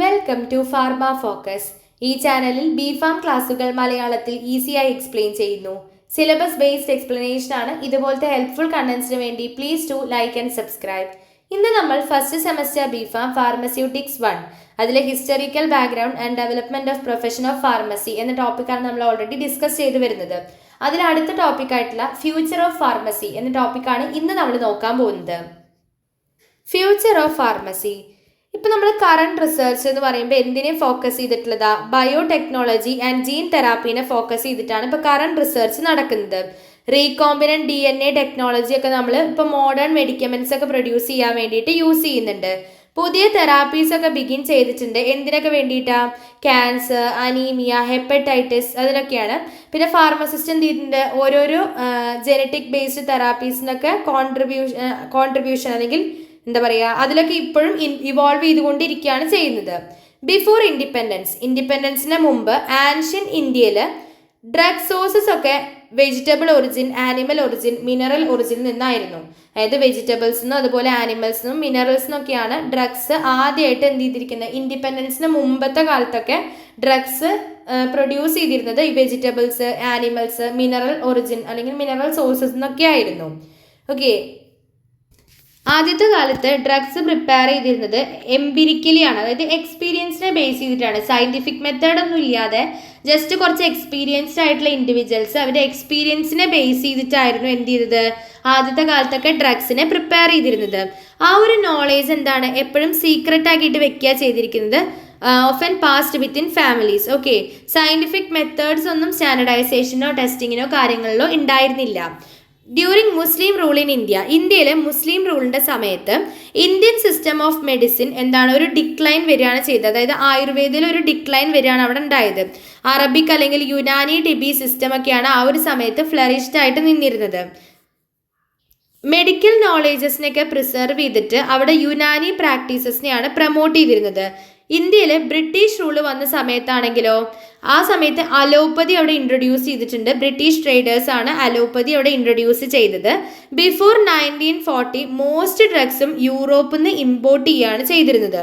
Welcome to pharma focus. ഈ ചാനലിൽ B-farm ക്ലാസുകൾ മലയാളത്തിൽ ഈസിയായി എക്സ്പ്ലെയിൻ ചെയ്യുന്നു. സിലബസ് ബേസ്ഡ് എക്സ്പ്ലനേഷൻ ആണ്. ഇതുപോലത്തെ ഹെൽപ്ഫുൾ കണ്ടന്റ്സിന് വേണ്ടി please to like and subscribe. ഇന്ന് നമ്മൾ ഫസ്റ്റ് സെമസ്റ്റർ ബി-ഫാം ഫാർമസ്യൂട്ടിക്സ് 1 അതിലെ historical background and development of profession of pharmacy എന്ന ടോപ്പിക്കാണ് നമ്മൾ ഓൾറെഡി ഡിസ്കസ് ചെയ്തു വരുന്നത്. അതിൽ അടുത്ത ടോപ്പിക്കായിട്ടുള്ള ഫ്യൂച്ചർ ഓഫ് ഫാർമസി എന്ന ടോപ്പിക്കാണ് ഇന്ന് നമ്മൾ നോക്കാൻ പോകുന്നത്. Future of pharmacy. ഇപ്പം നമ്മൾ കറണ്ട് റിസർച്ച് എന്ന് പറയുമ്പോൾ എന്തിനെ ഫോക്കസ് ചെയ്തിട്ടുള്ളതാ? ബയോടെക്നോളജി ആൻഡ് ജീൻ തെറാപ്പീനെ ഫോക്കസ് ചെയ്തിട്ടാണ് ഇപ്പോൾ കറണ്ട് റിസർച്ച് നടക്കുന്നത്. റീകോമ്പിനന്റ് DNA ടെക്നോളജി ഒക്കെ നമ്മൾ ഇപ്പോൾ മോഡേൺ മെഡിക്കമെന്റ്സ് ഒക്കെ പ്രൊഡ്യൂസ് ചെയ്യാൻ വേണ്ടിയിട്ട് യൂസ് ചെയ്യുന്നുണ്ട്. പുതിയ തെറാപ്പീസ് ഒക്കെ ബിഗിൻ ചെയ്തിട്ടുണ്ട്. എന്തിനൊക്കെ വേണ്ടിയിട്ടാ? ക്യാൻസർ, അനീമിയ, ഹെപ്പറ്റൈറ്റിസ്, അതിനൊക്കെയാണ്. പിന്നെ ഫാർമസിസ്റ്റ് എന്ത് ചെയ്തിട്ടുണ്ട്? ഓരോരോ ജെനറ്റിക് ബേസ്ഡ് തെറാപ്പീസിനൊക്കെ കോൺട്രിബ്യൂഷൻ അല്ലെങ്കിൽ എന്താ പറയുക, അതിലൊക്കെ ഇപ്പോഴും ഇവോൾവ് ചെയ്തുകൊണ്ടിരിക്കുകയാണ് ചെയ്യുന്നത്. ബിഫോർ ഇൻഡിപെൻഡൻസിന് മുമ്പ് ആൻഷ്യൻ ഇന്ത്യയിൽ ഡ്രഗ് സോഴ്സസ് ഒക്കെ vegetable origin, animal origin, mineral ഒറിജിനിൽ നിന്നായിരുന്നു. അതായത് വെജിറ്റബിൾസിനും അതുപോലെ ആനിമൽസിനും മിനറൽസിനൊക്കെയാണ് ഡ്രഗ്സ് ആദ്യമായിട്ട് എന്ത് ചെയ്തിരിക്കുന്നത്? ഇൻഡിപെൻഡൻസിന് മുമ്പത്തെ കാലത്തൊക്കെ ഡ്രഗ്സ് പ്രൊഡ്യൂസ് ചെയ്തിരുന്നത് ഈ വെജിറ്റബിൾസ്, ആനിമൽസ്, മിനറൽ ഒറിജിൻ അല്ലെങ്കിൽ മിനറൽ സോഴ്സസ് എന്നൊക്കെ ആയിരുന്നു. ഓക്കെ, ആദ്യത്തെ കാലത്ത് ഡ്രഗ്സ് പ്രിപ്പയർ ചെയ്തിരുന്നത് എംപിരിക്കലി ആണ്. അതായത് എക്സ്പീരിയൻസിനെ ബേസ് ചെയ്തിട്ടാണ്. സയൻറ്റിഫിക് മെത്തേഡ് ഒന്നും ഇല്ലാതെ ജസ്റ്റ് കുറച്ച് എക്സ്പീരിയൻസ്ഡ് ആയിട്ടുള്ള ഇൻഡിവിജ്വൽസ് അവരുടെ എക്സ്പീരിയൻസിനെ ബേസ് ചെയ്തിട്ടായിരുന്നു എന്ത് ചെയ്തത്? ആദ്യത്തെ കാലത്തൊക്കെ ഡ്രഗ്സിനെ പ്രിപ്പയർ ചെയ്തിരുന്നത്. ആ ഒരു നോളേജ് എന്താണ്? എപ്പോഴും സീക്രട്ട് ആക്കിയിട്ട് വെക്കുക ചെയ്തിരിക്കുന്നത്. Often passed within families. Okay, scientific methods ഒന്നും സ്റ്റാൻഡർഡൈസേഷനോ ടെസ്റ്റിങ്ങിനോ കാര്യങ്ങളിലോ ഉണ്ടായിരുന്നില്ല. During Muslim rule in India, ഇന്ത്യയിലെ മുസ്ലിം റൂളിൻ്റെ സമയത്ത് ഇന്ത്യൻ സിസ്റ്റം ഓഫ് മെഡിസിൻ എന്താണ്? ഒരു ഡിക്ലൈൻ വരികയാണ് ചെയ്തത്. അതായത് ആയുർവേദയിൽ ഒരു ഡിക്ലൈൻ വരികയാണ് അവിടെ ഉണ്ടായത്. അറബിക് അല്ലെങ്കിൽ യുനാനി ടിബി സിസ്റ്റം ഒക്കെയാണ് ആ ഒരു സമയത്ത് ഫ്ലറിഷ്ഡ് ആയിട്ട് നിന്നിരുന്നത്. മെഡിക്കൽ നോളേജസിനെയൊക്കെ പ്രിസർവ് ചെയ്തിട്ട് അവിടെ യുനാനി പ്രാക്ടീസസിനെയാണ് പ്രൊമോട്ട് ചെയ്തിരുന്നത്. ഇന്ത്യയിൽ ബ്രിട്ടീഷ് റൂള് വന്ന സമയത്താണെങ്കിലോ ആ സമയത്ത് അലോപ്പതി അവിടെ ഇൻട്രൊഡ്യൂസ് ചെയ്തിട്ടുണ്ട്. ബ്രിട്ടീഷ് ട്രേഡേഴ്സ് ആണ് അലോപ്പതി അവിടെ ഇൻട്രൊഡ്യൂസ് ചെയ്തത്. ബിഫോർ 1940 മോസ്റ്റ് ഡ്രഗ്സും യൂറോപ്പിൽ നിന്ന് ഇമ്പോർട്ട് ചെയ്യുകയാണ് ചെയ്തിരുന്നത്.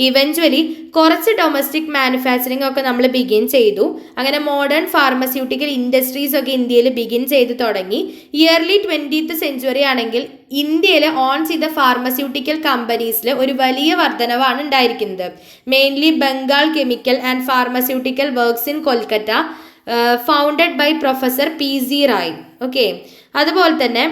ഇവഞ്ച്വലി കുറച്ച് ഡൊമസ്റ്റിക് മാനുഫാക്ചറിങ് ഒക്കെ നമ്മൾ ബിഗിൻ ചെയ്തു. അങ്ങനെ മോഡേൺ ഫാർമസ്യൂട്ടിക്കൽ ഇൻഡസ്ട്രീസ് ഒക്കെ ഇന്ത്യയിൽ ബിഗിൻ ചെയ്ത് തുടങ്ങി. ഇയർലി 20th സെഞ്ച്വറി ആണെങ്കിൽ ഇന്ത്യയിൽ ഓൺ ചെയ്ത ഫാർമസ്യൂട്ടിക്കൽ കമ്പനീസിൽ ഒരു വലിയ വർധനവാണ് ഉണ്ടായിരിക്കുന്നത്. Mainly Bengal chemical and pharmaceutical works in Kolkata, founded by professor PZ Ray. Okay, അതുപോലെ തന്നെ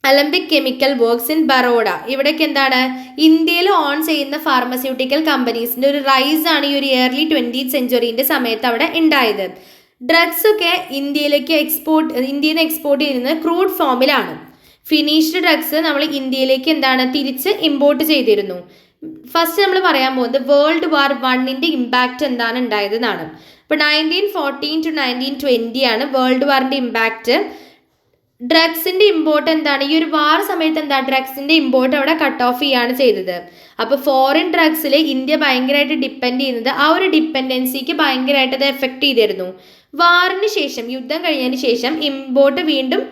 Alembic chemical works in Baroda. ഇവിടേക്ക് എന്താണ്? ഇന്ത്യയിൽ ഓൺ ചെയ്യുന്ന ഫാർമസ്യൂട്ടിക്കൽ കമ്പനീസിൻ്റെ ഒരു റൈസ് ആണ് ഈ ഒരു ഇയർലി 20th സെഞ്ച്വറീൻ്റെ സമയത്ത് അവിടെ ഉണ്ടായത്. ഡ്രഗ്സ് ഒക്കെ ഇന്ത്യയിൽ നിന്ന് എക്സ്പോർട്ട് ചെയ്യുന്നത് ക്രൂഡ് ഫോമിലാണ്. ഫിനിഷ്ഡ് ഡ്രഗ്സ് നമ്മൾ ഇന്ത്യയിലേക്ക് എന്താണ്? തിരിച്ച് ഇമ്പോർട്ട് ചെയ്തിരുന്നു. ഫസ്റ്റ് നമ്മൾ പറയാൻ പോകുന്നത് വേൾഡ് വാർ 1ൻ്റെ ഇമ്പാക്റ്റ് എന്താണ് ഉണ്ടായതെന്നാണ്. ഇപ്പോൾ 1914 to 1920 ആണ് വേൾഡ് വാറിൻ്റെ ഇമ്പാക്റ്റ്. ഡ്രഗ്സിൻ്റെ ഇമ്പോർട്ട് എന്താണ്? ഈ ഒരു വാർ സമയത്ത് എന്താ? ഡ്രഗ്സിൻ്റെ ഇമ്പോർട്ട് അവിടെ കട്ട് ഓഫ് ചെയ്യാണ് ചെയ്തത്. അപ്പോൾ ഫോറിൻ ഡ്രഗ്സിൽ ഇന്ത്യ ഭയങ്കരമായിട്ട് ഡിപ്പെൻഡ് ചെയ്യുന്നത് ആ ഒരു ഡിപ്പെൻഡൻസിക്ക് ഭയങ്കരമായിട്ട് അത് എഫക്റ്റ് ചെയ്തിരുന്നു. വാറിന് ശേഷം, യുദ്ധം കഴിഞ്ഞതിന് ശേഷം ഇമ്പോർട്ട് വീണ്ടും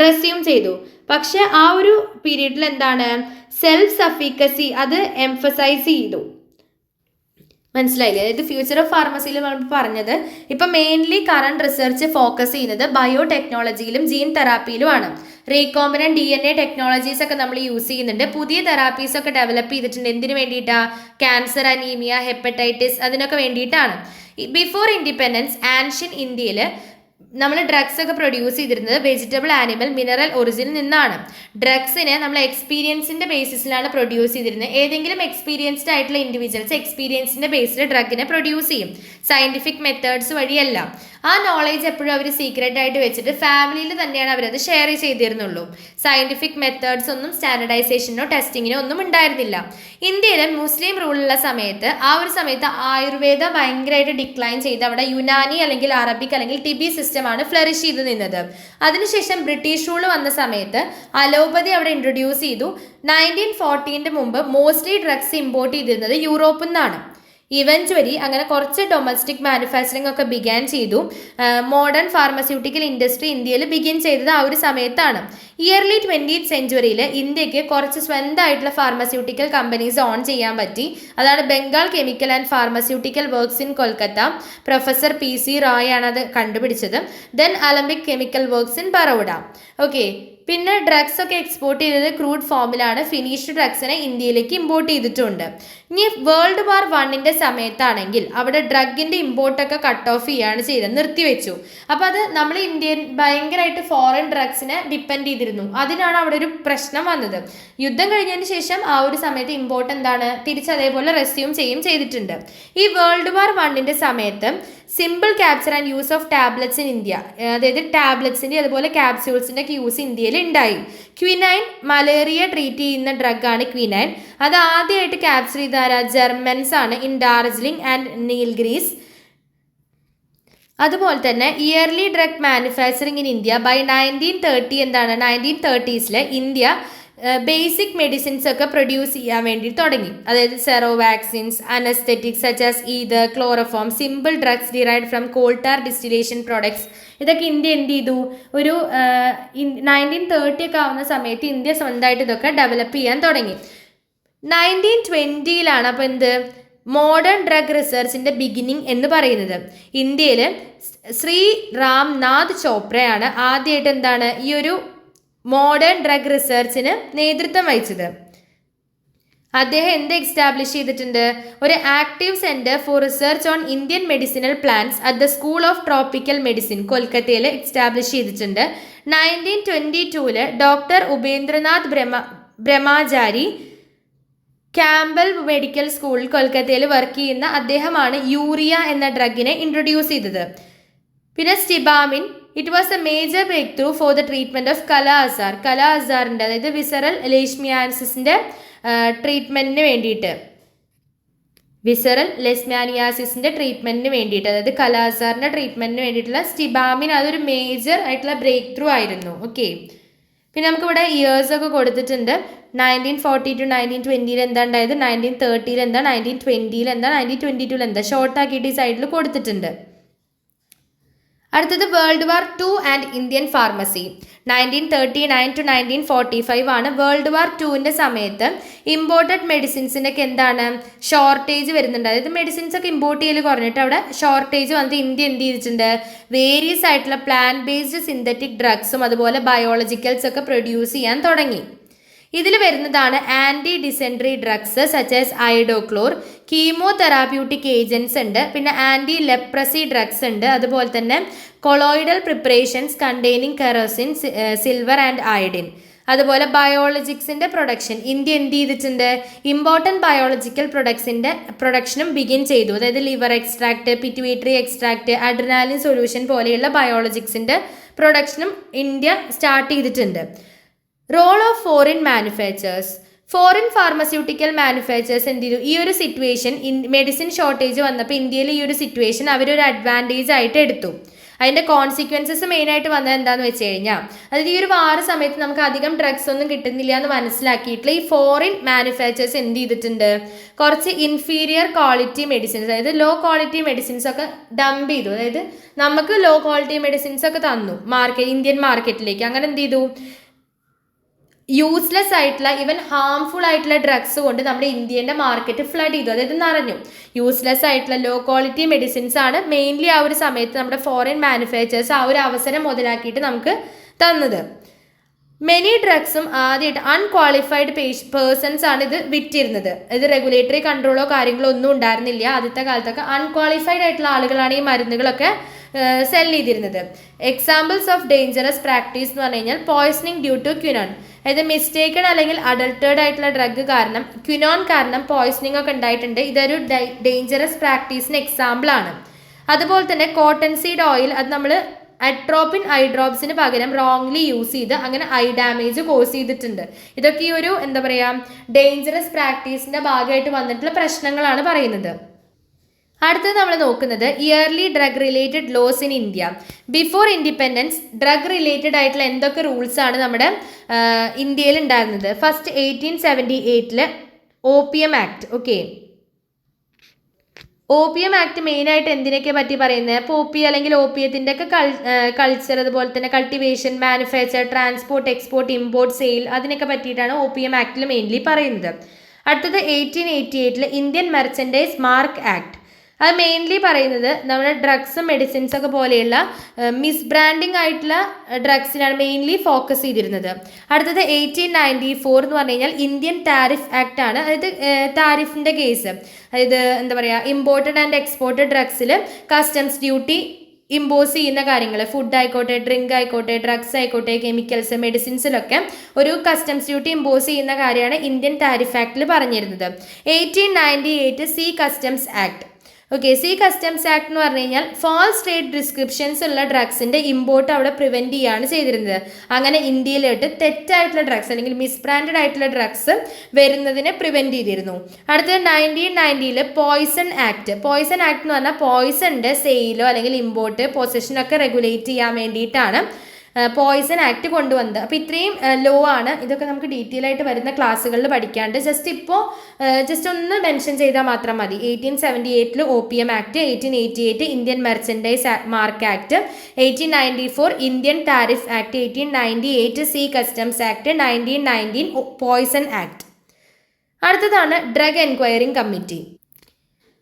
റെസ്യൂം ചെയ്തു. പക്ഷെ ആ ഒരു പീരീഡിൽ എന്താണ്? സെൽഫ് സഫീക്കസി അത് എംഫസൈസ് ചെയ്തു. മനസ്സിലായില്ലേ? അതായത് ഫ്യൂച്ചർ ഓഫ് ഫാർമസിയിൽ നമ്മൾ പറഞ്ഞത് ഇപ്പം മെയിൻലി കറണ്ട് റിസർച്ച് ഫോക്കസ് ചെയ്യുന്നത് ബയോടെക്നോളജിയിലും ജീൻ തെറാപ്പിയിലുമാണ്. റീകോമ്പിനന്റ് DNA ടെക്നോളജീസ് ഒക്കെ നമ്മൾ യൂസ് ചെയ്യുന്നുണ്ട്. പുതിയ തെറാപ്പീസ് ഒക്കെ ഡെവലപ്പ് ചെയ്തിട്ടുണ്ട്. എന്തിനു വേണ്ടിയിട്ടാണ്? ക്യാൻസർ, അനീമിയ, ഹെപ്പറ്റൈറ്റിസ്, അതിനൊക്കെ വേണ്ടിയിട്ടാണ്. ബിഫോർ ഇൻഡിപെൻഡൻസ് ആൻഷ്യൻ ഇന്ത്യയിൽ നമ്മൾ ഡ്രഗ്സ് ഒക്കെ പ്രൊഡ്യൂസ് ചെയ്തിരുന്നത് വെജിറ്റബിൾ, ആനിമൽ, മിനറൽ ഒറിജിനിൽ നിന്നാണ്. ഡ്രഗ്സിനെ നമ്മൾ എക്സ്പീരിയൻസിൻ്റെ ബേസിസിലാണ് പ്രൊഡ്യൂസ് ചെയ്തിരുന്നത്. ഏതെങ്കിലും എക്സ്പീരിയൻസ്ഡ് ആയിട്ടുള്ള ഇൻഡിവിജ്വൽസ് എക്സ്പീരിയൻസിൻ്റെ ബേസിൽ ഡ്രഗിനെ പ്രൊഡ്യൂസ് ചെയ്യും, സയൻറ്റിഫിക് മെത്തേഡ്സ് വഴിയല്ല. ആ നോളേജ് എപ്പോഴും അവർ സീക്രട്ട് ആയിട്ട് വെച്ചിട്ട് ഫാമിലിയിൽ തന്നെയാണ് അവരത് ഷെയർ ചെയ്തിരുന്നുള്ളൂ. സയൻറ്റിഫിക് മെത്തേഡ്സ് ഒന്നും സ്റ്റാൻഡർഡൈസേഷനോ ടെസ്റ്റിങ്ങിനോ ഒന്നും ഉണ്ടായിരുന്നില്ല. ഇന്ത്യയിൽ മുസ്ലിം റൂളുള്ള സമയത്ത് ആ ഒരു സമയത്ത് ആയുർവേദ ഭയങ്കരമായിട്ട് ഡിക്ലൈൻ ചെയ്ത് അവിടെ യുനാനി അല്ലെങ്കിൽ അറബിക് അല്ലെങ്കിൽ ടിബി സിസ്റ്റമാണ് ഫ്ലറിഷ് ചെയ്ത് നിന്നത്. അതിനുശേഷം ബ്രിട്ടീഷ് റൂൾ വന്ന സമയത്ത് അലോപ്പതി അവിടെ ഇൻട്രൊഡ്യൂസ് ചെയ്തു. 1940 മുമ്പ് മോസ്റ്റ്ലി ഡ്രഗ്സ് ഇമ്പോർട്ട് ചെയ്തിരുന്നത് യൂറോപ്പിൽ നിന്നാണ്. ഇവൻച്വലി അങ്ങനെ കുറച്ച് ഡൊമസ്റ്റിക് മാനുഫാക്ചറിങ് ഒക്കെ ബിഗാൻ ചെയ്തു. മോഡേൺ ഫാർമസ്യൂട്ടിക്കൽ ഇൻഡസ്ട്രി ഇന്ത്യയിൽ ബിഗിൻ ചെയ്തത് ആ ഒരു സമയത്താണ്. ഇയർലി 20th സെഞ്ച്വറിയിൽ ഇന്ത്യക്ക് കുറച്ച് സ്വന്തമായിട്ടുള്ള ഫാർമസ്യൂട്ടിക്കൽ കമ്പനീസ് ഓൺ ചെയ്യാൻ പറ്റി. അതാണ് Bengal chemical and pharmaceutical works in Kolkata. Professor PC Roy ആണ് അത് കണ്ടുപിടിച്ചത്. Then Alembic chemical works in Baroda. Okay, പിന്നെ ഡ്രഗ്സ് ഒക്കെ എക്സ്പോർട്ട് ചെയ്തത് ക്രൂഡ് ഫോമിലാണ്. ഫിനിഷ്ഡ് ഡ്രഗ്സിനെ ഇന്ത്യയിലേക്ക് ഇമ്പോർട്ട് ചെയ്തിട്ടുണ്ട്. ഇനി വേൾഡ് വാർ 1 സമയത്താണെങ്കിൽ അവിടെ ഡ്രഗിന്റെ ഇമ്പോർട്ടൊക്കെ കട്ട് ഓഫ് ചെയ്യാണ് ചെയ്തത്, നിർത്തിവെച്ചു. അപ്പോൾ അത് നമ്മൾ ഇന്ത്യൻ ഭയങ്കരമായിട്ട് ഫോറിൻ ഡ്രഗ്സിനെ ഡിപ്പെൻഡ് ചെയ്തിരുന്നു. അതിനാണ് അവിടെ ഒരു പ്രശ്നം വന്നത്. യുദ്ധം കഴിഞ്ഞതിന് ശേഷം ആ ഒരു സമയത്ത് ഇമ്പോർട്ട് എന്താണ് തിരിച്ചതേപോലെ റെസ്യൂം ചെയ്തിട്ടുണ്ട്. ഈ വേൾഡ് വാർ 1 സമയത്ത് simple capture and use of tablets in India, അതായത് ടാബ്ലറ്റ്സിൻ്റെ അതുപോലെ ക്യാപ്സ്യൂൾസിൻ്റെ ഒക്കെ യൂസ് ഇന്ത്യയിൽ ഉണ്ടായി. ക്വിനൈൻ, മലേറിയ ട്രീറ്റ് ചെയ്യുന്ന ഡ്രഗാണ് ക്വിനൈൻ. അത് ആദ്യമായിട്ട് ക്യാപ്ചർ ചെയ്ത ജർമ്മൻസ് ആണ് ഇൻ ഡാർജിലിംഗ് ആൻഡ് നീൽഗ്രീസ്. അതുപോലെ തന്നെ early drug manufacturing in India by 1930s India basic medicines ഒക്കെ പ്രൊഡ്യൂസ് ചെയ്യാൻ വേണ്ടി തുടങ്ങി. അതായത് sera vaccines, anaesthetics such as ether, chloroform, simple drugs derived from coal tar distillation products. ഇതൊക്കെ ഇന്ത്യ എന്ത് ചെയ്തു, ഒരു 1930 ഒക്കെ ആവുന്ന സമയത്ത് ഇന്ത്യ സ്വന്തമായിട്ട് ഇതൊക്കെ ഡെവലപ്പ് ചെയ്യാൻ തുടങ്ങി. 1920 അപ്പോൾ എന്ത് മോഡേൺ ഡ്രഗ് റിസർച്ചിൻ്റെ ബിഗിനിങ് എന്ന് പറയുന്നത്. ഇന്ത്യയിൽ ശ്രീ രാംനാഥ് ചോപ്രയാണ് ആദ്യമായിട്ട് എന്താണ് ഈ ഒരു മോഡേൺ ഡ്രഗ് റിസർച്ചിന് നേതൃത്വം വഹിച്ചത്. അദ്ദേഹം എന്ത് എക്സ്റ്റാബ്ലിഷ് ചെയ്തിട്ടുണ്ട്, ഒരു active centre for research on Indian medicinal plants at the school of tropical medicine കൊൽക്കത്തയിൽ എക്സ്റ്റാബ്ലിഷ് ചെയ്തിട്ടുണ്ട്. 1922 ഡോക്ടർ ഉപേന്ദ്രനാഥ് ബ്രഹ്മചാരി ക്യാമ്പൽ മെഡിക്കൽ സ്കൂളിൽ കൊൽക്കത്തയിൽ വർക്ക് ചെയ്യുന്ന അദ്ദേഹമാണ് യൂറിയ എന്ന ഡ്രഗിനെ ഇൻട്രൊഡ്യൂസ് ചെയ്തത്. പിന്നെ stibamine, it was a major breakthrough for the treatment of കല അസാറിൻ്റെ അതായത് വിസറൽ ലെഷ്മിയാസിസിൻ്റെ ട്രീറ്റ്മെൻറ്റിന് വേണ്ടിയിട്ട് അതായത് കല അസാറിൻ്റെ ട്രീറ്റ്മെൻറ്റിന് വേണ്ടിയിട്ടുള്ള സ്റ്റിബാമിൻ അതൊരു മേജർ ആയിട്ടുള്ള ബ്രേക്ക് ത്രൂ ആയിരുന്നു. ഓക്കെ, പിന്നെ നമുക്കിവിടെ ഇയേഴ്സ് ഒക്കെ കൊടുത്തിട്ടുണ്ട്. 1940 to 1920 എന്താ ഉണ്ടായത്, 1930 എന്താ, 1920 എന്താ, 1922 എന്താ, ഷോർട്ടാക്കിയിട്ട് ഈ സൈഡിൽ കൊടുത്തിട്ടുണ്ട്. അടുത്തത് world war 2 and Indian pharmacy. 1939 to 1945 ആണ് വേൾഡ് വാർ 2 സമയത്ത് ഇമ്പോർട്ടഡ് മെഡിസിൻസിൻ്റെ ഒക്കെ എന്താണ് ഷോർട്ടേജ് വരുന്നുണ്ട്. അതായത് മെഡിസിൻസ് ഒക്കെ ഇമ്പോർട്ട് ചെയ്യൽ കുറഞ്ഞിട്ട് അവിടെ ഷോർട്ടേജ് വന്നിട്ട് ഇന്ത്യ എന്ത് ചെയ്തിട്ടുണ്ട്, വേരിയസ് ആയിട്ടുള്ള പ്ലാന്റ് ബേസ്ഡ് സിന്തറ്റിക് ഡ്രഗ്സും അതുപോലെ ബയോളജിക്കൽസ് ഒക്കെ പ്രൊഡ്യൂസ് ചെയ്യാൻ തുടങ്ങി. ഇതിൽ വരുന്നതാണ് anti dysentery drugs such as iodochlor, chemotherapeutic agents ഉണ്ട്, പിന്നെ ആൻറ്റി ലെപ്രസി ഡ്രഗ്സ് ഉണ്ട്, അതുപോലെ തന്നെ colloidal preparations containing kerosene, silver and iodine. അതുപോലെ ബയോളജിക്സിൻ്റെ പ്രൊഡക്ഷൻ ഇന്ത്യ എന്ത് ചെയ്തിട്ടുണ്ട്, ഇമ്പോർട്ടൻറ്റ് ബയോളജിക്കൽ പ്രൊഡക്ഷനും ബിഗിൻ ചെയ്തു. അതായത് liver extract, pituitary extract, adrenaline solution പോലെയുള്ള ബയോളജിക്സിൻ്റെ പ്രൊഡക്ഷനും ഇന്ത്യ സ്റ്റാർട്ട് ചെയ്തിട്ടുണ്ട്. Role of foreign pharmaceutical manufacturers എന്ത് ചെയ്തു, ഈ ഒരു സിറ്റുവേഷൻ മെഡിസിൻ ഷോർട്ടേജ് വന്നപ്പോൾ ഇന്ത്യയിൽ ഈ ഒരു സിറ്റുവേഷൻ അവരൊരു അഡ്വാൻറ്റേജ് ആയിട്ട് എടുത്തു. അതിൻ്റെ കോൺസിക്വൻസസ് മെയിനായിട്ട് വന്നത് എന്താണെന്ന് വെച്ച് കഴിഞ്ഞാൽ, അതായത് ഈ ഒരു വാർ സമയത്ത് നമുക്ക് അധികം ഡ്രഗ്സ് ഒന്നും കിട്ടുന്നില്ല എന്ന് മനസ്സിലാക്കിയിട്ടുള്ള ഈ ഫോറിൻ മാനുഫാക്ചേഴ്സ് എന്ത് ചെയ്തിട്ടുണ്ട്, കുറച്ച് ഇൻഫീരിയർ ക്വാളിറ്റി മെഡിസിൻസ്, അതായത് ലോ ക്വാളിറ്റി മെഡിസിൻസ് ഒക്കെ ഡംപ് ചെയ്തു. അതായത് നമുക്ക് ലോ ക്വാളിറ്റി മെഡിസിൻസ് ഒക്കെ തന്നു ഇന്ത്യൻ മാർക്കറ്റിലേക്ക്. അങ്ങനെ എന്ത് ചെയ്തു, യൂസ്ലെസ് ആയിട്ടുള്ള ഈവൻ ഹാംഫുൾ ആയിട്ടുള്ള ഡ്രഗ്സ് കൊണ്ട് നമ്മുടെ ഇന്ത്യൻ്റെ മാർക്കറ്റ് ഫ്ലഡ് ചെയ്തു, അതായത് നിറഞ്ഞു. യൂസ്ലെസ് ആയിട്ടുള്ള ലോ ക്വാളിറ്റി മെഡിസിൻസ് ആണ് മെയിൻലി ആ ഒരു സമയത്ത് നമ്മുടെ ഫോറിൻ മാനുഫാക്ചേഴ്സ് ആ ഒരു അവസരം മുതലാക്കിയിട്ട് നമുക്ക് തന്നത്. മെനി ഡ്രഗ്സും ആദ്യമായിട്ട് അൺക്വാളിഫൈഡ് പേഴ്സൺസ് ആണ് ഇത് വിറ്റിരുന്നത്. ഇത് റെഗുലേറ്ററി കൺട്രോളോ കാര്യങ്ങളോ ഒന്നും ഉണ്ടായിരുന്നില്ല. ആദ്യത്തെ കാലത്തൊക്കെ അൺക്വാളിഫൈഡ് ആയിട്ടുള്ള ആളുകളാണ് ഈ മരുന്നുകളൊക്കെ സെൽ ചെയ്തിരുന്നത്. എക്സാമ്പിൾസ് ഓഫ് ഡേഞ്ചറസ് പ്രാക്ടീസ് എന്ന് പറഞ്ഞു കഴിഞ്ഞാൽ പോയ്സണിങ് ഡ്യൂ ടു ക്വിനോൺ, അതായത് മിസ്റ്റേക്കൺ അല്ലെങ്കിൽ അഡൾട്ടേർഡ് ആയിട്ടുള്ള ഡ്രഗ് കാരണം, ക്വിനോൺ കാരണം പോയ്സണിങ് ഒക്കെ ഉണ്ടായിട്ടുണ്ട്. ഇതൊരു ഡേഞ്ചറസ് പ്രാക്ടീസിന് എക്സാമ്പിൾ ആണ്. അതുപോലെ തന്നെ കോട്ടൺ സീഡ് ഓയിൽ, അത് നമ്മൾ അട്രോപ്പിൻ ഐ ഡ്രോപ്സിന് പകരം റോങ്ലി യൂസ് ചെയ്ത് അങ്ങനെ ഐ ഡാമേജ് കോസ് ചെയ്തിട്ടുണ്ട്. ഇതൊക്കെ ഈ ഒരു എന്താ പറയുക ഡേഞ്ചറസ് പ്രാക്ടീസിൻ്റെ ഭാഗമായിട്ട് വന്നിട്ടുള്ള പ്രശ്നങ്ങളാണ് പറയുന്നത്. അടുത്തത് നമ്മൾ നോക്കുന്നത് early drug related laws in India. Before independence drug related ആയിട്ടുള്ള എന്തൊക്കെ റൂൾസ് ആണ് നമ്മുടെ ഇന്ത്യയിൽ ഉണ്ടായിരുന്നത്. First 1878 opium act. Okay, OPM act മെയിനായിട്ട് എന്തിനൊക്കെ പറ്റി പറയുന്നത്? പോപ്പി അല്ലെങ്കിൽ ഓപ്പിയത്തിൻ്റെ ഒക്കെ കൾച്ചർ, അതുപോലെ തന്നെ cultivation, manufacture, transport, export, import, sale, അതിനൊക്കെ പറ്റിയിട്ടാണ് OPM ആക്ടിൽ മെയിൻലി പറയുന്നത്. അടുത്തത് 1888 ഇന്ത്യൻ മെർച്ചൻഡൈസ് മാർക്ക് ആക്ട്. അത് മെയിൻലി പറയുന്നത് നമ്മുടെ ഡ്രഗ്സും മെഡിസിൻസ് ഒക്കെ പോലെയുള്ള മിസ്ബ്രാൻഡിങ് ആയിട്ടുള്ള ഡ്രഗ്സിനാണ് മെയിൻലി ഫോക്കസ് ചെയ്തിരുന്നത്. അടുത്തത് 1894 എന്ന് പറഞ്ഞു കഴിഞ്ഞാൽ ഇന്ത്യൻ ടാരിഫ് ആക്ട് ആണ്. അതായത് ടാരിഫിൻ്റെ കേസ്, അതായത് എന്താ പറയുക, ഇമ്പോർട്ടഡ് ആൻഡ് എക്സ്പോർട്ടഡ് ഡ്രഗ്സിൽ കസ്റ്റംസ് ഡ്യൂട്ടി ഇമ്പോസ് ചെയ്യുന്ന കാര്യങ്ങൾ, ഫുഡ് ആയിക്കോട്ടെ, ഡ്രിങ്ക് ആയിക്കോട്ടെ, ഡ്രഗ്സ് ആയിക്കോട്ടെ, കെമിക്കൽസ്, മെഡിസിൻസിലൊക്കെ ഒരു കസ്റ്റംസ് ഡ്യൂട്ടി ഇമ്പോസ് ചെയ്യുന്ന കാര്യമാണ് ഇന്ത്യൻ ടാരിഫ് ആക്ടിൽ പറഞ്ഞിരുന്നത്. 1898 sea customs act. Okay, sea customs act എന്ന് പറഞ്ഞു കഴിഞ്ഞാൽ ഫാൾസ് ട്രേഡ് ഡിസ്ക്രിപ്ഷൻസ് ഉള്ള ഡ്രഗ്സിൻ്റെ ഇമ്പോർട്ട് അവിടെ പ്രിവെൻറ്റ് ചെയ്യുകയാണ് ചെയ്തിരുന്നത്. അങ്ങനെ ഇന്ത്യയിലോട്ട് തെറ്റായിട്ടുള്ള ഡ്രഗ്സ് അല്ലെങ്കിൽ മിസ്ബ്രാൻഡഡ് ആയിട്ടുള്ള ഡ്രഗ്സ് വരുന്നതിനെ പ്രിവെൻറ്റ് ചെയ്തിരുന്നു. അടുത്തത് 1990 പോയ്സൺ ആക്ട്. പോയ്സൺ ആക്ട് എന്ന് പറഞ്ഞാൽ പോയ്സണിൻ്റെ സെയിലോ അല്ലെങ്കിൽ ഇമ്പോർട്ട്, പൊസഷനൊക്കെ റെഗുലേറ്റ് ചെയ്യാൻ വേണ്ടിയിട്ടാണ് പോയ്സൺ ആക്ട് കൊണ്ടുവന്നത്. അപ്പോൾ ഇത്രയും ലോ ആണ്. ഇതൊക്കെ നമുക്ക് ഡീറ്റെയിൽ ആയിട്ട് വരുന്ന ക്ലാസ്സുകളിൽ പഠിക്കാണ്ട് ജസ്റ്റ് ഒന്ന് മെൻഷൻ ചെയ്താൽ മാത്രം മതി. 1878 OPM act, 1888 Indian merchandise mark act, 1894 Indian tariff act, 1898 sea customs act, 1919 poison act. അടുത്തതാണ് drug enquiring committee.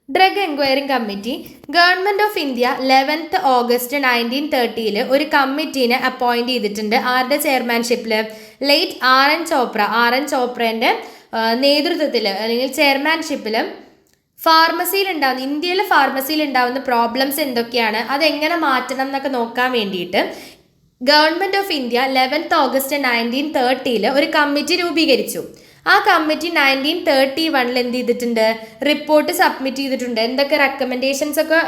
Drug enquiring committee government of India 11 August 1930 ഒരു കമ്മിറ്റീനെ അപ്പോയിൻറ്റ് ചെയ്തിട്ടുണ്ട്. ആരുടെ ചെയർമാൻഷിപ്പിൽ? Late RN Chopra. RN ചോപ്രേൻ്റെ നേതൃത്വത്തിൽ അല്ലെങ്കിൽ ചെയർമാൻഷിപ്പിൽ ഇന്ത്യയിലെ ഫാർമസിയിൽ ഉണ്ടാകുന്ന പ്രോബ്ലംസ് എന്തൊക്കെയാണ്, അതെങ്ങനെ മാറ്റണം എന്നൊക്കെ നോക്കാൻ വേണ്ടിയിട്ട് ഗവൺമെൻറ് ഓഫ് ഇന്ത്യ 11 ഓഗസ്റ്റ് 1930 ഒരു കമ്മിറ്റി രൂപീകരിച്ചു. ആ കമ്മിറ്റി 1931 എന്ത് ചെയ്തിട്ടുണ്ട്? റിപ്പോർട്ട് സബ്മിറ്റ് ചെയ്തിട്ടുണ്ട്. എന്തൊക്കെ റെക്കമെൻഡേഷൻസ് ഒക്കെ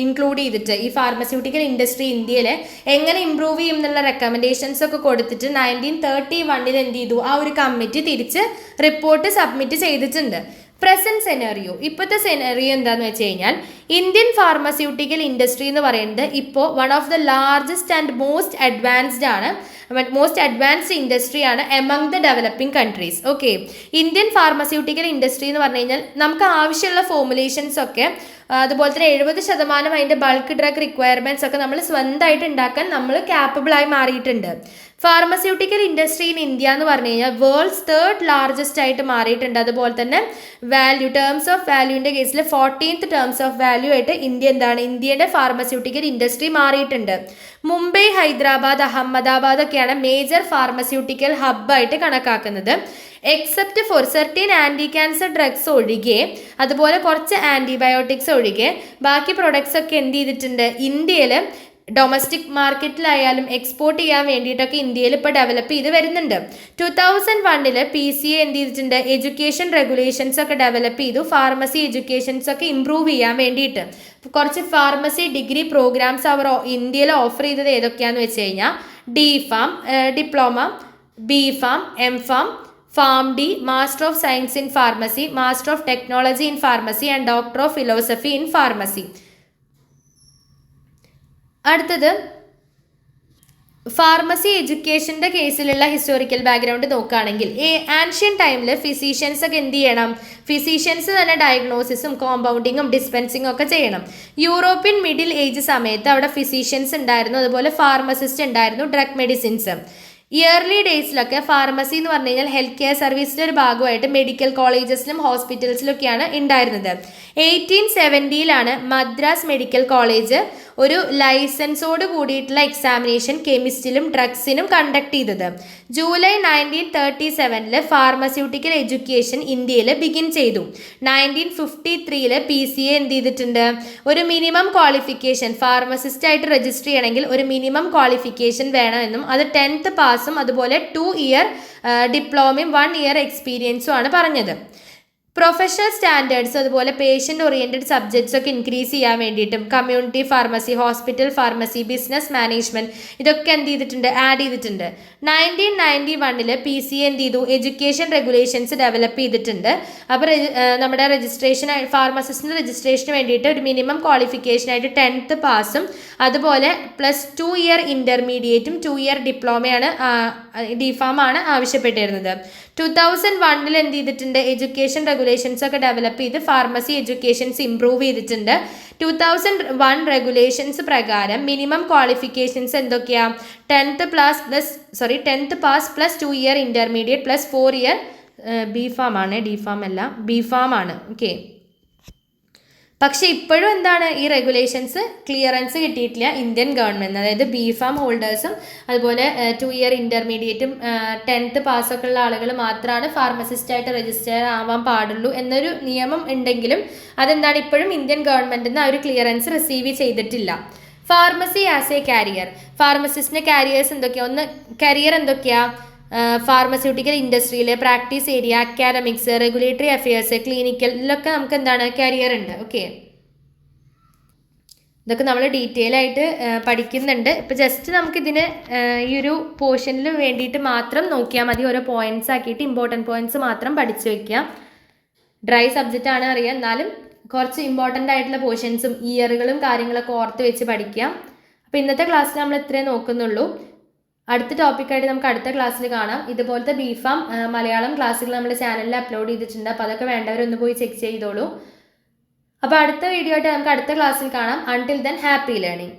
ഇൻക്ലൂഡ് ചെയ്തിട്ട് ഈ ഫാർമസ്യൂട്ടിക്കൽ ഇൻഡസ്ട്രി ഇന്ത്യയിൽ എങ്ങനെ ഇമ്പ്രൂവ് ചെയ്യും എന്നുള്ള റെക്കമെൻഡേഷൻസ് ഒക്കെ കൊടുത്തിട്ട് 1931 എന്ത് ചെയ്തു? ആ ഒരു കമ്മിറ്റി തിരിച്ച് റിപ്പോർട്ട് സബ്മിറ്റ് ചെയ്തിട്ടുണ്ട്. പ്രസന്റ് സെനറിയോ, ഇപ്പോഴത്തെ സെനറിയോ എന്താന്ന് വെച്ച് കഴിഞ്ഞാൽ ഇന്ത്യൻ ഫാർമസ്യൂട്ടിക്കൽ ഇൻഡസ്ട്രി എന്ന് പറയുന്നത് ഇപ്പോൾ one of the largest and most advanced industry ആണ് among the developing countries. Okay, Indian pharmaceutical industry എന്ന് പറഞ്ഞു കഴിഞ്ഞാൽ നമുക്ക് ആവശ്യമുള്ള ഫോർമുലേഷൻസ് ഒക്കെ, അതുപോലെ തന്നെ 70% അതിൻ്റെ ബൾക്ക് ഡ്രഗ് റിക്വയർമെൻറ്റ്സ് ഒക്കെ നമ്മൾ സ്വന്തമായിട്ട് ഉണ്ടാക്കാൻ നമ്മൾ ക്യാപ്പബിളായി മാറിയിട്ടുണ്ട്. ഫാർമസ്യൂട്ടിക്കൽ ഇൻഡസ്ട്രി ഇൻ ഇന്ത്യ എന്ന് പറഞ്ഞു കഴിഞ്ഞാൽ വേൾഡ്സ് 3rd ലാർജസ്റ്റ് ആയിട്ട് മാറിയിട്ടുണ്ട്. അതുപോലെ തന്നെ ടേംസ് ഓഫ് വാല്യൂവിൻ്റെ കേസിൽ 14th ടേംസ് ഓഫ് വാല്യൂ ആയിട്ട് ഇന്ത്യയുടെ ഫാർമസ്യൂട്ടിക്കൽ ഇൻഡസ്ട്രി മാറിയിട്ടുണ്ട്. മുംബൈ, ഹൈദരാബാദ്, അഹമ്മദാബാദ് ഒക്കെയാണ് മേജർ ഫാർമസ്യൂട്ടിക്കൽ ഹബ്ബായിട്ട് കണക്കാക്കുന്നത്. Except for certain anti cancer drugs ഒഴികെ, അതുപോലെ കുറച്ച് ആൻറ്റിബയോട്ടിക്സ് ഒഴികെ ബാക്കി പ്രൊഡക്ട്സ് ഒക്കെ എന്ത് ചെയ്തിട്ടുണ്ട്? ഇന്ത്യയിൽ ഡൊമസ്റ്റിക് മാർക്കറ്റിലായാലും എക്സ്പോർട്ട് ചെയ്യാൻ വേണ്ടിയിട്ടൊക്കെ ഇന്ത്യയിൽ ഇപ്പോൾ ഡെവലപ്പ് ചെയ്ത് വരുന്നുണ്ട്. 2001 PCA എന്ത് ചെയ്തിട്ടുണ്ട്? എഡ്യൂക്കേഷൻ റെഗുലേഷൻസ് ഒക്കെ ഡെവലപ്പ് ചെയ്തു. ഫാർമസി എഡ്യൂക്കേഷൻസ് ഒക്കെ ഇമ്പ്രൂവ് ചെയ്യാൻ വേണ്ടിയിട്ട് കുറച്ച് ഫാർമസി ഡിഗ്രി പ്രോഗ്രാംസ് അവർ ഇന്ത്യയിൽ ഓഫർ ചെയ്തത് ഏതൊക്കെയാണെന്ന് വെച്ച് കഴിഞ്ഞാൽ DPharm, diploma, BPharm, MPharm, PharmD, Master of Science in Pharmacy, Master of Technology in Pharmacy and Doctor of Philosophy in Pharmacy. അടുത്തത് ഫാർമസി എഡ്യൂക്കേഷൻ്റെ കേസിലുള്ള ഹിസ്റ്റോറിക്കൽ ബാക്ക്ഗ്രൗണ്ട് നോക്കുകയാണെങ്കിൽ ആൻഷ്യൻ ടൈമിൽ ഫിസീഷ്യൻസ് ഒക്കെ എന്ത് ചെയ്യണം? ഫിസീഷ്യൻസ് തന്നെ ഡയഗ്നോസിസും കോമ്പൗണ്ടിങ്ങും ഡിസ്പെൻസിങ്ങും ഒക്കെ ചെയ്യണം. യൂറോപ്യൻ മിഡിൽ ഏജ് സമയത്ത് അവിടെ ഫിസീഷ്യൻസ് ഉണ്ടായിരുന്നു, അതുപോലെ ഫാർമസിസ്റ്റ് ഉണ്ടായിരുന്നു, ഡ്രഗ് മെഡിസിൻസ്. ഇയർലി ഡേയ്സിലൊക്കെ ഫാർമസി എന്ന് പറഞ്ഞു കഴിഞ്ഞാൽ ഹെൽത്ത് കെയർ സർവീസിൻ്റെ ഒരു ഭാഗമായിട്ട് മെഡിക്കൽ കോളേജസിലും ഹോസ്പിറ്റൽസിലൊക്കെയാണ് ഉണ്ടായിരുന്നത്. 1870 മദ്രാസ് മെഡിക്കൽ കോളേജ് ഒരു ലൈസൻസോട് കൂടിയിട്ടുള്ള എക്സാമിനേഷൻ കെമിസ്റ്റിലും ഡ്രഗ്സിനും കണ്ടക്ട് ചെയ്തത്. ജൂലൈ 1937 ഫാർമസ്യൂട്ടിക്കൽ എഡ്യൂക്കേഷൻ ഇന്ത്യയിൽ ബിഗിൻ ചെയ്തു. 1953 PCA എന്ത് ചെയ്തിട്ടുണ്ട്? ഒരു മിനിമം ക്വാളിഫിക്കേഷൻ, ഫാർമസിസ്റ്റ് ആയിട്ട് രജിസ്റ്റർ ചെയ്യണമെങ്കിൽ ഒരു മിനിമം ക്വാളിഫിക്കേഷൻ വേണമെന്നും അത് 10th പാസും അതുപോലെ 2 ഇയർ ഡിപ്ലോമയും 1 ഇയർ എക്സ്പീരിയൻസും ആണ് പറഞ്ഞത്. പ്രൊഫഷണൽ സ്റ്റാൻഡേർഡ്സ് അതുപോലെ പേഷ്യൻ്റ് ഓറിയൻറ്റഡ് സബ്ജക്ട്സ് ഒക്കെ ഇൻക്രീസ് ചെയ്യാൻ വേണ്ടിയിട്ടും community pharmacy, hospital pharmacy, business management ഇതൊക്കെ എന്ത് ചെയ്തിട്ടുണ്ട്? ആഡ് ചെയ്തിട്ടുണ്ട്. 1991 PCA എന്ത് ചെയ്തു? എഡ്യൂക്കേഷൻ റെഗുലേഷൻസ് ഡെവലപ്പ് ചെയ്തിട്ടുണ്ട്. അപ്പോൾ നമ്മുടെ ഫാർമസിസ്റ്റിൻ്റെ രജിസ്ട്രേഷന് വേണ്ടിയിട്ട് ഒരു മിനിമം ക്വാളിഫിക്കേഷനായിട്ട് 10th പാസും അതുപോലെ +2 ഇയർ ഇൻ്റർമീഡിയറ്റും 2 ഇയർ ഡിപ്ലോമയാണ് DPharm ആണ് ആവശ്യപ്പെട്ടിരുന്നത്. 2001 എന്ത് ചെയ്തിട്ടുണ്ട്, എഡ്യൂക്കേഷൻ റെഗുലേഷൻസ് ഒക്കെ ഡെവലപ്പ് ചെയ്ത് ഫാർമസി എഡ്യൂക്കേഷൻസ് ഇംപ്രൂവ് ചെയ്തിട്ടുണ്ട്. 2001 റെഗുലേഷൻസ് പ്രകാരം മിനിമം ക്വാളിഫിക്കേഷൻസ് എന്തൊക്കെയാ, 10th pass plus 2 year intermediate plus 4 year B farm ആണ്. ഓക്കെ, പക്ഷെ ഇപ്പോഴും എന്താണ്, ഈ റെഗുലേഷൻസ് ക്ലിയറൻസ് കിട്ടിയിട്ടില്ല ഇന്ത്യൻ ഗവൺമെൻറ്. അതായത് ബി ഫാം ഹോൾഡേഴ്സും അതുപോലെ 2 ഇയർ ഇൻ്റർമീഡിയറ്റും 10th പാസ്സൊക്കെ ഉള്ള ആളുകൾ മാത്രമാണ് ഫാർമസിസ്റ്റായിട്ട് രജിസ്റ്റർ ആവാൻ പാടുള്ളൂ എന്നൊരു നിയമം ഉണ്ടെങ്കിലും അതെന്താണ്, ഇപ്പോഴും ഇന്ത്യൻ ഗവൺമെൻറ്റിൽ നിന്ന് ആ ഒരു ക്ലിയറൻസ് റിസീവ് ചെയ്തിട്ടില്ല. ഫാർമസി ആസ് എ കാരിയർ, ഫാർമസിസ്റ്റിൻ്റെ കാരിയേഴ്സ് എന്തൊക്കെയാണ്, ഒന്ന് കരിയർ എന്തൊക്കെയാ, ഫാർമസ്യൂട്ടിക്കൽ ഇൻഡസ്ട്രിയിൽ, practice area, academics, regulatory affairs, clinical, ഇതിലൊക്കെ നമുക്ക് എന്താണ് കരിയർ ഉണ്ട്. ഓക്കെ, ഇതൊക്കെ നമ്മൾ ഡീറ്റെയിൽ ആയിട്ട് പഠിക്കുന്നുണ്ട്. ഇപ്പോൾ ജസ്റ്റ് നമുക്കിതിന് ഈ ഒരു പോർഷനിൽ വേണ്ടിയിട്ട് മാത്രം നോക്കിയാൽ മതി. ഓരോ പോയിന്റ്സ് ആക്കിയിട്ട് ഇമ്പോർട്ടൻറ്റ് പോയിന്റ്സ് മാത്രം പഠിച്ചു വയ്ക്കുക. ഡ്രൈ സബ്ജക്റ്റ് ആണ് അറിയാം, എന്നാലും കുറച്ച് ഇമ്പോർട്ടൻ്റ് ആയിട്ടുള്ള പോർഷൻസും ഇയറുകളും കാര്യങ്ങളൊക്കെ ഓർത്ത് വെച്ച് പഠിക്കുക. അപ്പോൾ ഇന്നത്തെ ക്ലാസ്സിൽ നമ്മൾ ഇത്രേ നോക്കുന്നുള്ളൂ. അടുത്ത ടോപ്പിക്കായിട്ട് നമുക്ക് അടുത്ത ക്ലാസ്സിൽ കാണാം. ഇതുപോലത്തെ ബിഫാം മലയാളം ക്ലാസ്സുകൾ നമ്മുടെ ചാനലിൽ അപ്ലോഡ് ചെയ്തിട്ടുണ്ട്. അപ്പോൾ അതൊക്കെ വേണ്ടവരൊന്ന് പോയി ചെക്ക് ചെയ്തോളൂ. അപ്പോൾ അടുത്ത വീഡിയോ ആയിട്ട് നമുക്ക് അടുത്ത ക്ലാസ്സിൽ കാണാം. Until then happy learning.